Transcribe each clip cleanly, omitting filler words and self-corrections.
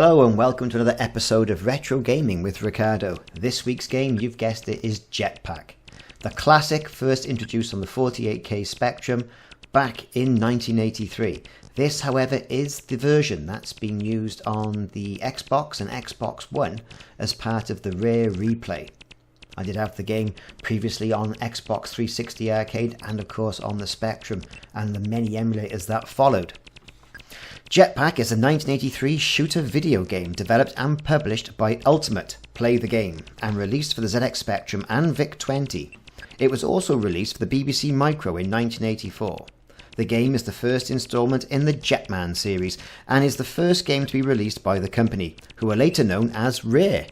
Hello and welcome to another episode of Retro Gaming with Ricardo. This week's game, you've guessed it, is Jetpac. The classic first introduced on the 48K Spectrum back in 1983. This, however, is the version that's been used on the Xbox and Xbox One as part of the Rare Replay. I did have the game previously on Xbox 360 Arcade and of course on the Spectrum and the many emulators that followed. Jetpac is a 1983 shooter video game developed and published by Ultimate Play the Game and released for the ZX Spectrum and VIC-20. It was also released for the BBC Micro in 1984. The game is the first instalment in the Jetman series and is the first game to be released by the company, who were later known as Rare.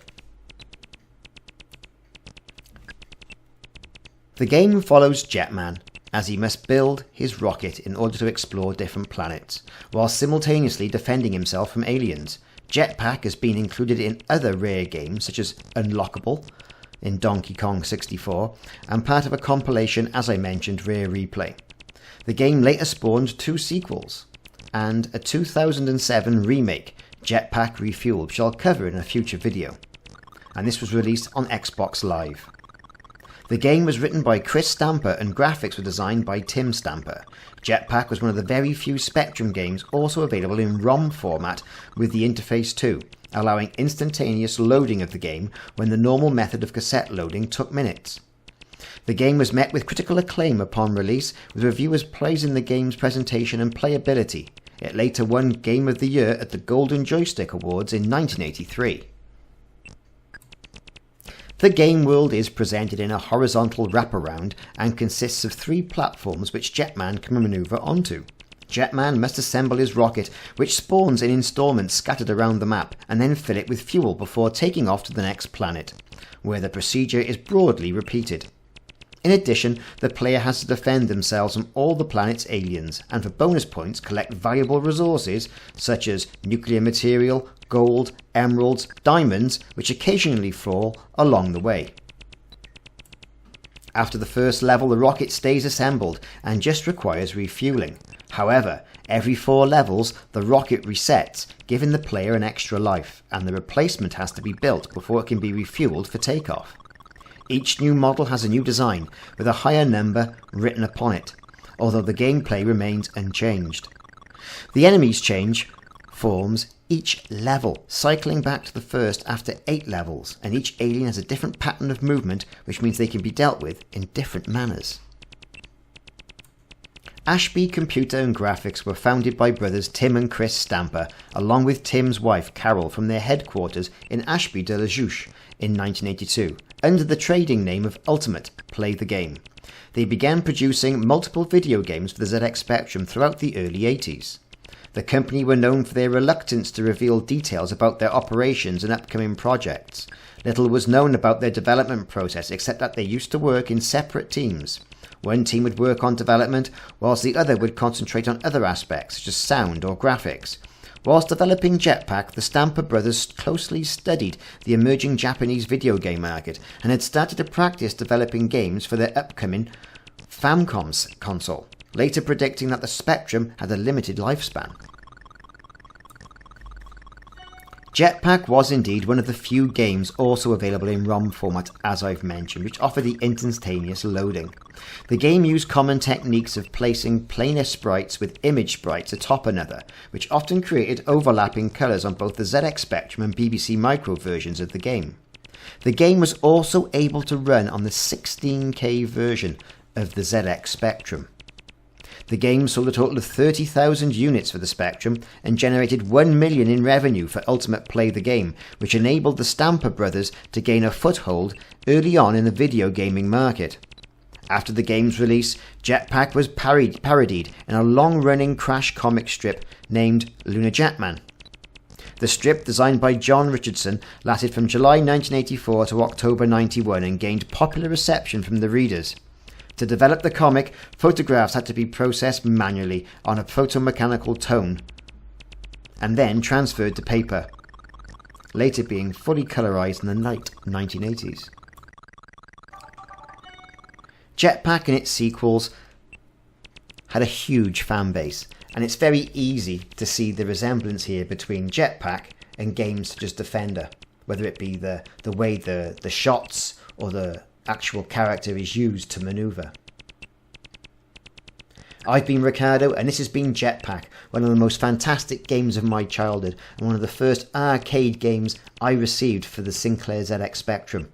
The game follows Jetman as he must build his rocket in order to explore different planets, while simultaneously defending himself from aliens. Jetpac has been included in other Rare games such as Unlockable in Donkey Kong 64 and part of a compilation, as I mentioned, Rare Replay. The game later spawned two sequels and a 2007 remake, Jetpac Refueled, which I'll cover in a future video, and this was released on Xbox Live. The game was written by Chris Stamper and graphics were designed by Tim Stamper. Jetpac was one of the very few Spectrum games also available in ROM format with the interface 2, allowing instantaneous loading of the game when the normal method of cassette loading took minutes. The game was met with critical acclaim upon release, with reviewers praising the game's presentation and playability. It later won Game of the Year at the Golden Joystick Awards in 1983. The game world is presented in a horizontal wraparound and consists of three platforms which Jetman can maneuver onto. Jetman must assemble his rocket, which spawns in installments scattered around the map, and then fill it with fuel before taking off to the next planet, where the procedure is broadly repeated. In addition, the player has to defend themselves from all the planet's aliens, and for bonus points collect valuable resources such as nuclear material, gold, emeralds, diamonds, which occasionally fall along the way. After the first level, the rocket stays assembled and just requires refueling. However, every 4 levels, the rocket resets, giving the player an extra life, and the replacement has to be built before it can be refueled for takeoff. Each new model has a new design, with a higher number written upon it, although the gameplay remains unchanged. The enemies change forms each level, cycling back to the first after 8 levels, and each alien has a different pattern of movement, which means they can be dealt with in different manners. Ashby Computer and Graphics were founded by brothers Tim and Chris Stamper, along with Tim's wife Carol, from their headquarters in Ashby de la Zouch in 1982, under the trading name of Ultimate Play the Game. They began producing multiple video games for the ZX Spectrum throughout the early 80s. The company were known for their reluctance to reveal details about their operations and upcoming projects. Little was known about their development process except that they used to work in separate teams. One team would work on development, whilst the other would concentrate on other aspects such as sound or graphics. Whilst developing Jetpac, the Stamper brothers closely studied the emerging Japanese video game market and had started to practice developing games for their upcoming Famicom console, later predicting that the Spectrum had a limited lifespan. Jetpac was indeed one of the few games also available in ROM format, as I've mentioned, which offered the instantaneous loading. The game used common techniques of placing planar sprites with image sprites atop another, which often created overlapping colours on both the ZX Spectrum and BBC Micro versions of the game. The game was also able to run on the 16K version of the ZX Spectrum. The game sold a total of 30,000 units for the Spectrum and generated 1 million in revenue for Ultimate Play the Game, which enabled the Stamper brothers to gain a foothold early on in the video gaming market. After the game's release, Jetpac was parodied in a long-running Crash comic strip named Lunar Jetman. The strip, designed by John Richardson, lasted from July 1984 to October 91 and gained popular reception from the readers. To develop the comic, photographs had to be processed manually on a photomechanical tone and then transferred to paper, later being fully colorized in the late 1980s. Jetpac and its sequels had a huge fan base, and it's very easy to see the resemblance here between Jetpac in games such as Defender, whether it be the way the shots or the actual character is used to maneuver. I've been Ricardo, and this has been Jetpac, one of the most fantastic games of my childhood and one of the first arcade games I received for the Sinclair ZX Spectrum.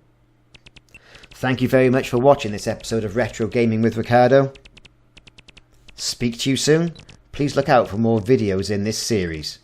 Thank you very much for watching this episode of Retro Gaming with Ricardo. Speak to you soon. Please look out for more videos in this series.